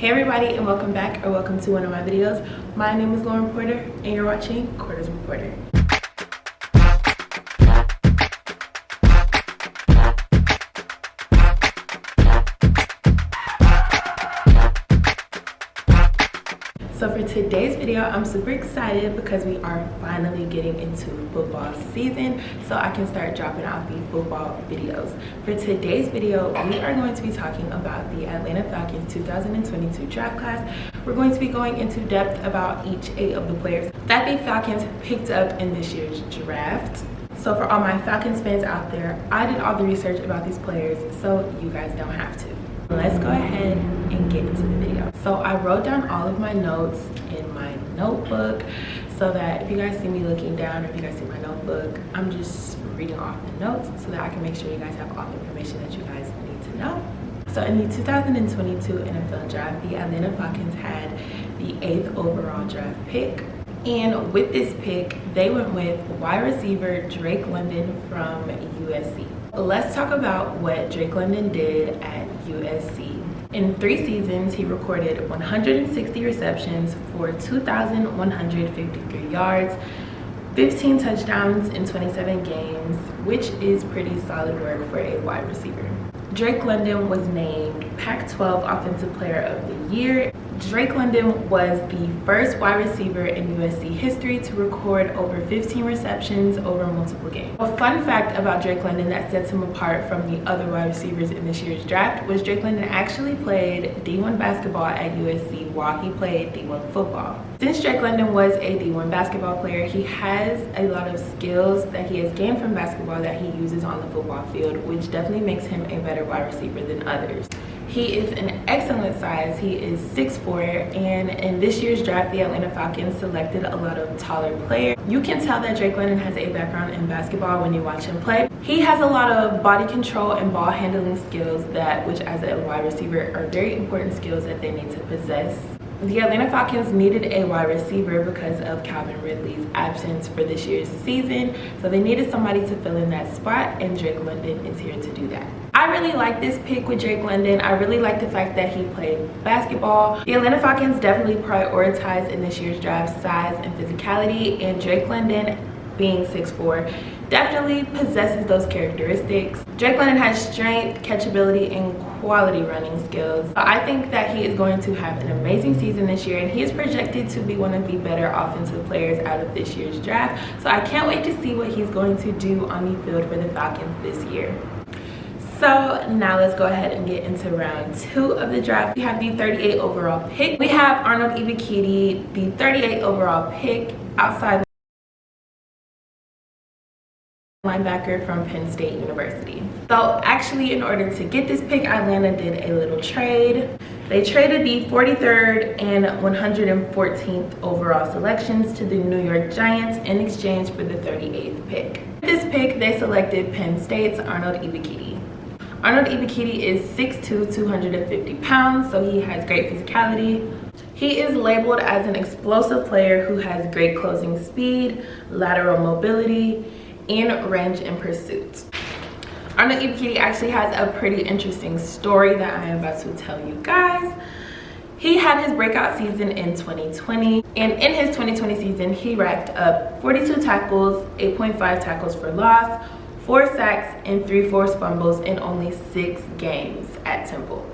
Hey everybody, and welcome back or welcome to one of my videos. My name is Lauren Porter and you're watching Quarters Reporter. So for today's video, I'm super excited because we are finally getting into football season, so I can start dropping out the football videos. For today's video, we are going to be talking about the Atlanta Falcons 2022 draft class. We're going to be going into depth about each 8 of the players that the Falcons picked up in this year's draft. So for all my Falcons fans out there, I did all the research about these players, so you guys don't have to. Let's go ahead and get into the video. So I wrote down all of my notes in my notebook so that if you guys see me looking down or if you guys see my notebook, I'm just reading off the notes so that I can make sure you guys have all the information that you guys need to know. So in the 2022 NFL draft, the Atlanta Falcons had the 8th overall draft pick. And with this pick, they went with wide receiver Drake London from USC. Let's talk about what Drake London did at USC. In 3 seasons, he recorded 160 receptions for 2,153 yards, 15 touchdowns in 27 games, which is pretty solid work for a wide receiver. Drake London was named Pac-12 Offensive Player of the Year. Drake London was the first wide receiver in USC history to record over 15 receptions over multiple games. A fun fact about Drake London that sets him apart from the other wide receivers in this year's draft was Drake London actually played D1 basketball at USC while he played D1 football. Since Drake London was a D1 basketball player, he has a lot of skills that he has gained from basketball that he uses on the football field, which definitely makes him a better wide receiver than others. He is an excellent size. He is 6'4", and in this year's draft, the Atlanta Falcons selected a lot of taller players. You can tell that Drake London has a background in basketball when you watch him play. He has a lot of body control and ball handling skills which as a wide receiver are very important skills that they need to possess. The Atlanta Falcons needed a wide receiver because of Calvin Ridley's absence for this year's season, so they needed somebody to fill in that spot, and Drake London is here to do that. I really like this pick with Drake London. I really like the fact that he played basketball. The Atlanta Falcons definitely prioritized in this year's draft size and physicality, and Drake London, being 6'4", definitely possesses those characteristics. Drake London has strength, catchability, and quality running skills. So I think that he is going to have an amazing season this year, and he is projected to be one of the better offensive players out of this year's draft. So I can't wait to see what he's going to do on the field for the Falcons this year. So now let's go ahead and get into round 2 of the draft. We have the 38 overall pick. We have Arnold Ebiketie, the 38 overall pick, outside linebacker from Penn State University. So actually, in order to get this pick, Atlanta did a little trade. They traded the 43rd and 114th overall selections to the New York Giants in exchange for the 38th pick. With this pick, they selected Penn State's Arnold Ebiketie. Arnold Ebiketie is 6'2", 250 pounds, so he has great physicality. He is labeled as an explosive player who has great closing speed, lateral mobility, and range in pursuit. Arnold Ebiketie actually has a pretty interesting story that I am about to tell you guys. He had his breakout season in 2020, and in his 2020 season, he racked up 42 tackles, 8.5 tackles for loss, 4 sacks, and 3 forced fumbles in only 6 games at Temple.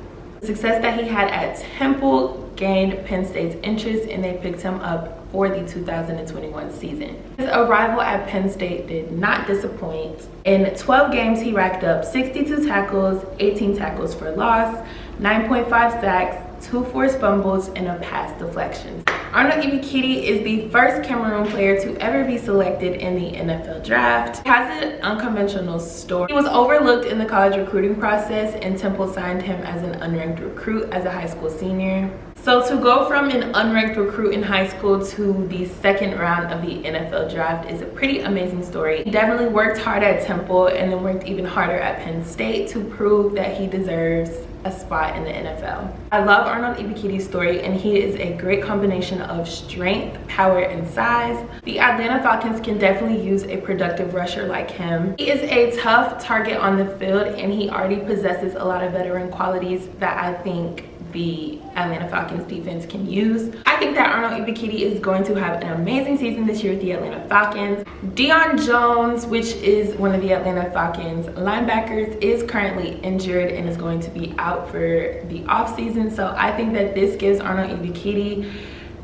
The success that he had at Temple gained Penn State's interest, and they picked him up for the 2021 season. His arrival at Penn State did not disappoint. In 12 games, he racked up 62 tackles, 18 tackles for loss, 9.5 sacks, 2 forced fumbles, and a pass deflection. Arnold Ebiketie is the first Cameroon player to ever be selected in the NFL draft. He has an unconventional story. He was overlooked in the college recruiting process, and Temple signed him as an unranked recruit as a high school senior. So to go from an unranked recruit in high school to the 2nd round of the NFL draft is a pretty amazing story. He definitely worked hard at Temple and then worked even harder at Penn State to prove that he deserves a spot in the NFL. I love Arnold Ebiketie's story, and he is a great combination of strength, power, and size. The Atlanta Falcons can definitely use a productive rusher like him. He is a tough target on the field, and he already possesses a lot of veteran qualities that I think the Atlanta Falcons defense can use. I think that Arnold Ebiketie is going to have an amazing season this year with the Atlanta Falcons. Deion Jones, which is one of the Atlanta Falcons linebackers, is currently injured and is going to be out for the offseason. So I think that this gives Arnold Ebiketie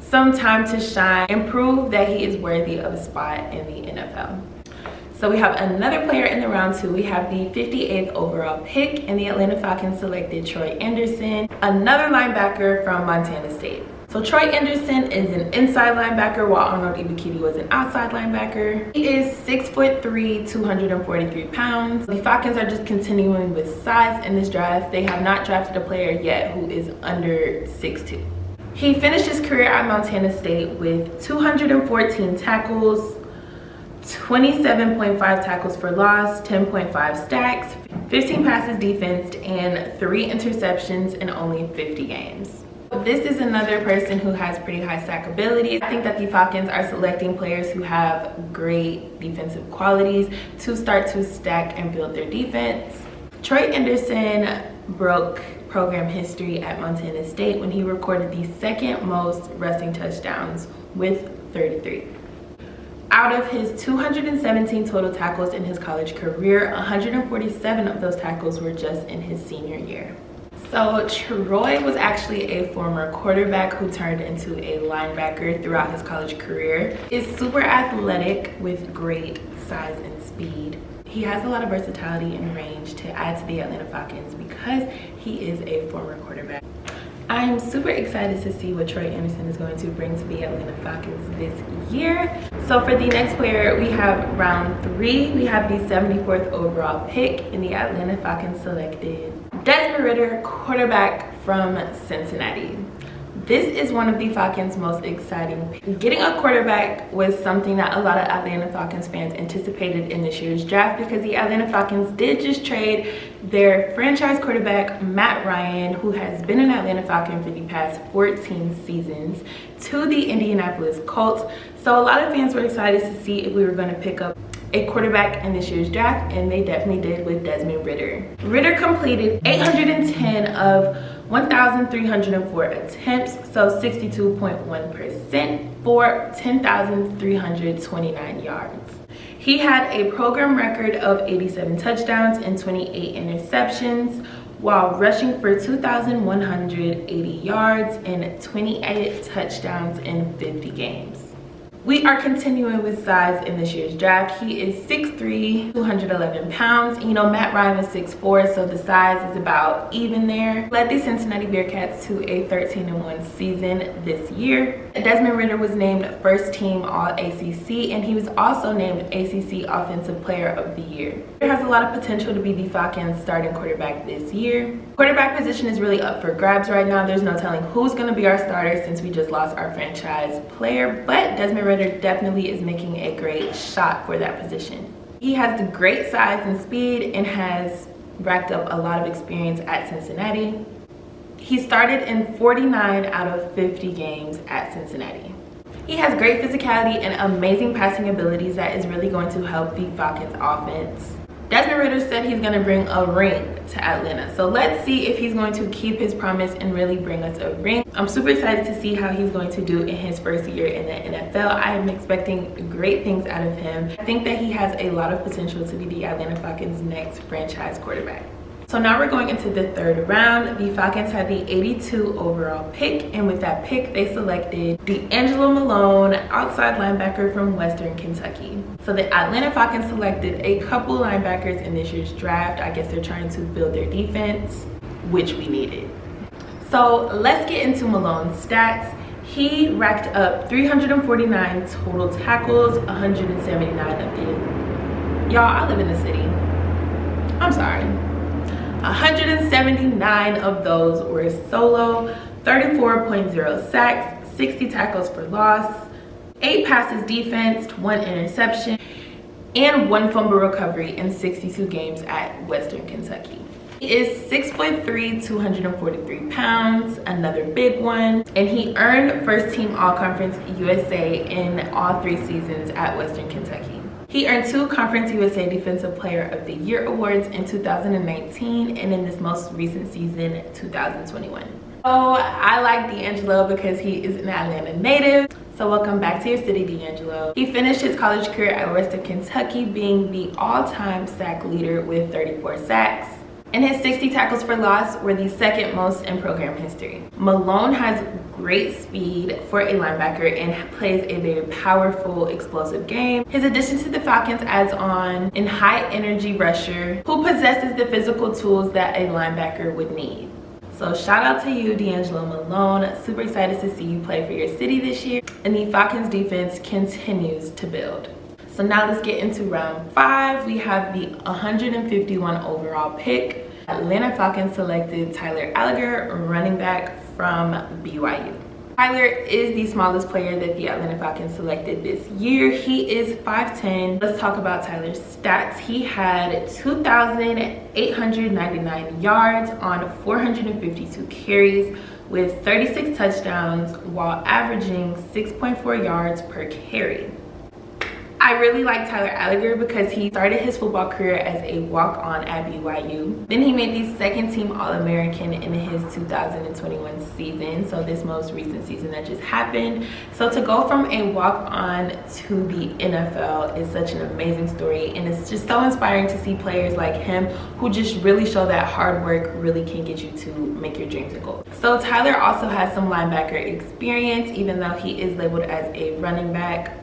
some time to shine and prove that he is worthy of a spot in the NFL. So we have another player in the round 2. We have the 58th overall pick, and the Atlanta Falcons selected Troy Andersen, another linebacker from Montana State. So Troy Andersen is an inside linebacker while Arnold Ebiketie was an outside linebacker. He is 6'3", 243 pounds. The Falcons are just continuing with size in this draft. They have not drafted a player yet who is under 6'2". He finished his career at Montana State with 214 tackles, 27.5 tackles for loss, 10.5 stacks, 15 passes defensed, and 3 interceptions in only 50 games. This is another person who has pretty high sack ability. I think that the Falcons are selecting players who have great defensive qualities to start to stack and build their defense. Troy Andersen broke program history at Montana State when he recorded the second most rushing touchdowns with 33. Out of his 217 total tackles in his college career, 147 of those tackles were just in his senior year. So Troy was actually a former quarterback who turned into a linebacker throughout his college career. He's super athletic with great size and speed. He has a lot of versatility and range to add to the Atlanta Falcons because he is a former quarterback. I'm super excited to see what Troy Andersen is going to bring to the Atlanta Falcons this year. So for the next player, we have round 3. We have the 74th overall pick, and the Atlanta Falcons selected Desmond Ridder, quarterback from Cincinnati. This is one of the Falcons' most exciting picks. Getting a quarterback was something that a lot of Atlanta Falcons fans anticipated in this year's draft because the Atlanta Falcons did just trade their franchise quarterback, Matt Ryan, who has been an Atlanta Falcon for the past 14 seasons, to the Indianapolis Colts. So a lot of fans were excited to see if we were going to pick up a quarterback in this year's draft, and they definitely did with Desmond Ridder. Ridder completed 810 of 1,304 attempts, so 62.1% for 10,329 yards. He had a program record of 87 touchdowns and 28 interceptions, while rushing for 2,180 yards and 28 touchdowns in 50 games. We are continuing with size in this year's draft. He is 6'3", 211 pounds. You know, Matt Ryan was 6'4", so the size is about even there. Led the Cincinnati Bearcats to a 13-1 season this year. Desmond Ridder was named first team All-ACC, and he was also named ACC Offensive Player of the Year. He has a lot of potential to be the Falcons' starting quarterback this year. Quarterback position is really up for grabs right now. There's no telling who's going to be our starter since we just lost our franchise player, but Desmond Ridder definitely is making a great shot for that position. He has the great size and speed and has racked up a lot of experience at Cincinnati. He started in 49 out of 50 games at Cincinnati. He has great physicality and amazing passing abilities that is really going to help the Falcons offense. Desmond Ridder said he's going to bring a ring to Atlanta. So let's see if he's going to keep his promise and really bring us a ring. I'm super excited to see how he's going to do in his first year in the NFL. I am expecting great things out of him. I think that he has a lot of potential to be the Atlanta Falcons' next franchise quarterback. So now we're going into the 3rd round. The Falcons had the 82 overall pick, and with that pick, they selected DeAngelo Malone, outside linebacker from Western Kentucky. So the Atlanta Falcons selected a couple linebackers in this year's draft. I guess they're trying to build their defense, which we needed. So let's get into Malone's stats. He racked up 349 total tackles, 179 of them. Y'all, I live in the city. I'm sorry. 179 of those were solo, 34.0 sacks, 60 tackles for loss, 8 passes defensed, 1 interception, and 1 fumble recovery in 62 games at Western Kentucky. He is 6'3", 243 pounds, another big one, and he earned first team All-Conference USA in all 3 seasons at Western Kentucky. He earned 2 Conference USA Defensive Player of the Year awards in 2019 and in this most recent season, 2021. Oh, I like DeAngelo because he is an Atlanta native. So welcome back to your city, DeAngelo. He finished his college career at Western Kentucky, being the all-time sack leader with 34 sacks. And his 60 tackles for loss were the second most in program history. Malone has great speed for a linebacker and plays a very powerful, explosive game. His addition to the Falcons adds on a high-energy rusher who possesses the physical tools that a linebacker would need. So shout out to you, DeAngelo Malone. Super excited to see you play for your city this year. And the Falcons defense continues to build. So now let's get into round 5. We have the 151 overall pick. Atlanta Falcons selected Tyler Allgeier, running back from BYU. Tyler is the smallest player that the Atlanta Falcons selected this year. He is 5'10". Let's talk about Tyler's stats. He had 2,899 yards on 452 carries with 36 touchdowns while averaging 6.4 yards per carry. I really like Tyler Allgeier because he started his football career as a walk-on at BYU. Then he made the second team All-American in his 2021 season, so this most recent season that just happened. So to go from a walk-on to the NFL is such an amazing story, and it's just so inspiring to see players like him who just really show that hard work really can get you to make your dreams a goal. So Tyler also has some linebacker experience, even though he is labeled as a running back.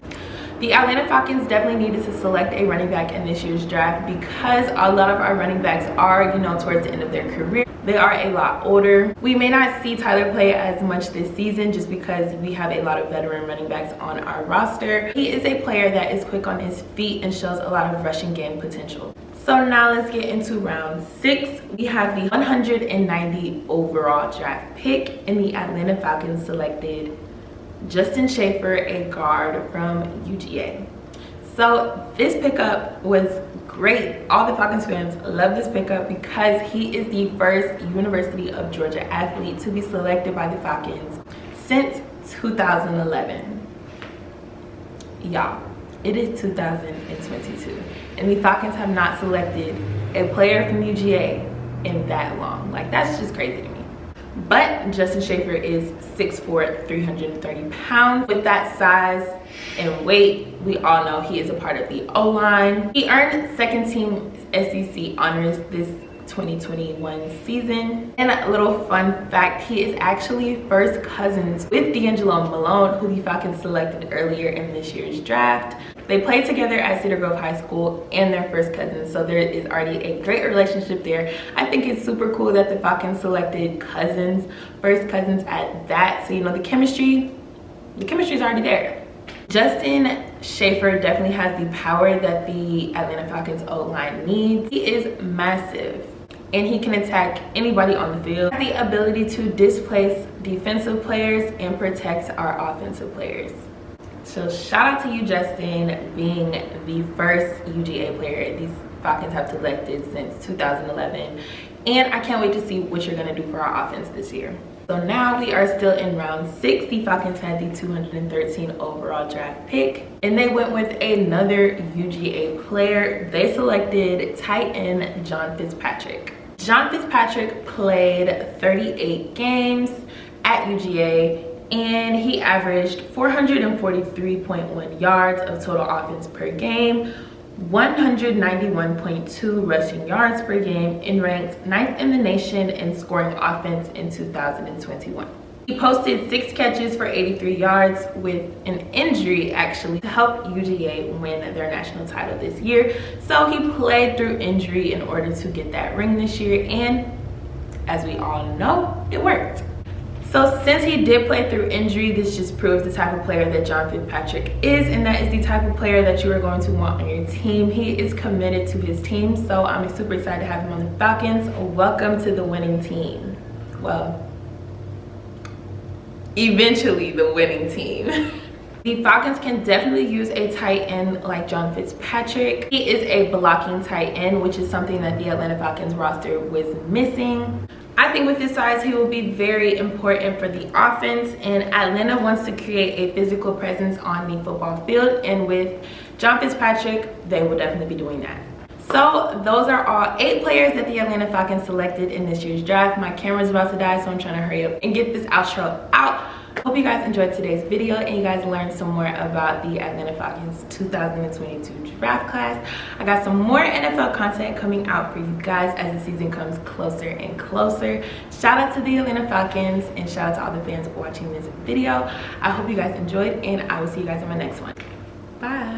The Atlanta Falcons definitely needed to select a running back in this year's draft because a lot of our running backs are, towards the end of their career. They are a lot older. We may not see Tyler play as much this season just because we have a lot of veteran running backs on our roster. He is a player that is quick on his feet and shows a lot of rushing game potential. So now let's get into round 6. We have the 190 overall draft pick, and the Atlanta Falcons selected Justin Shaffer, a guard from UGA. So this pickup was great. All the Falcons fans love this pickup because he is the first University of Georgia athlete to be selected by the Falcons since 2011. Y'all, it is 2022 and the Falcons have not selected a player from UGA in that long. Like, that's just crazy to me. But Justin Shaffer is 6'4", 330 pounds. With that size and weight, we all know he is a part of the O-line. He earned second team SEC honors this 2021 season. And a little fun fact, he is actually first cousins with DeAngelo Malone, who the Falcons selected earlier in this year's draft. They played together at Cedar Grove High School and they're first cousins, so there is already a great relationship there. I think it's super cool that the Falcons selected cousins, first cousins at that. So the chemistry is already there. Justin Shaffer definitely has the power that the Atlanta Falcons O-line needs. He is massive and he can attack anybody on the field. He has the ability to displace defensive players and protect our offensive players. So shout out to you, Justin, being the first UGA player these Falcons have selected since 2011. And I can't wait to see what you're gonna do for our offense this year. So now we are still in round 6. The Falcons had the 213 overall draft pick, and they went with another UGA player. They selected tight end John Fitzpatrick. John Fitzpatrick played 38 games at UGA, and he averaged 443.1 yards of total offense per game, 191.2 rushing yards per game, and ranked 9th in the nation in scoring offense in 2021. He posted 6 catches for 83 yards with an injury actually to help UGA win their national title this year. So he played through injury in order to get that ring this year, and as we all know, it worked. So since he did play through injury, this just proves the type of player that John Fitzpatrick is, and that is the type of player that you are going to want on your team. He is committed to his team, so I'm super excited to have him on the Falcons. Welcome to the winning team. Well, eventually the winning team. The Falcons can definitely use a tight end like John Fitzpatrick. He is a blocking tight end, which is something that the Atlanta Falcons roster was missing. I think with his size, he will be very important for the offense, and Atlanta wants to create a physical presence on the football field, and with John Fitzpatrick, they will definitely be doing that. So those are all 8 players that the Atlanta Falcons selected in this year's draft. My camera's about to die, so I'm trying to hurry up and get this outro out. Hope you guys enjoyed today's video and you guys learned some more about the Atlanta Falcons 2022 draft class. I got some more NFL content coming out for you guys as the season comes closer and closer. Shout out to the Atlanta Falcons and shout out to all the fans watching this video. I hope you guys enjoyed and I will see you guys in my next one. Bye.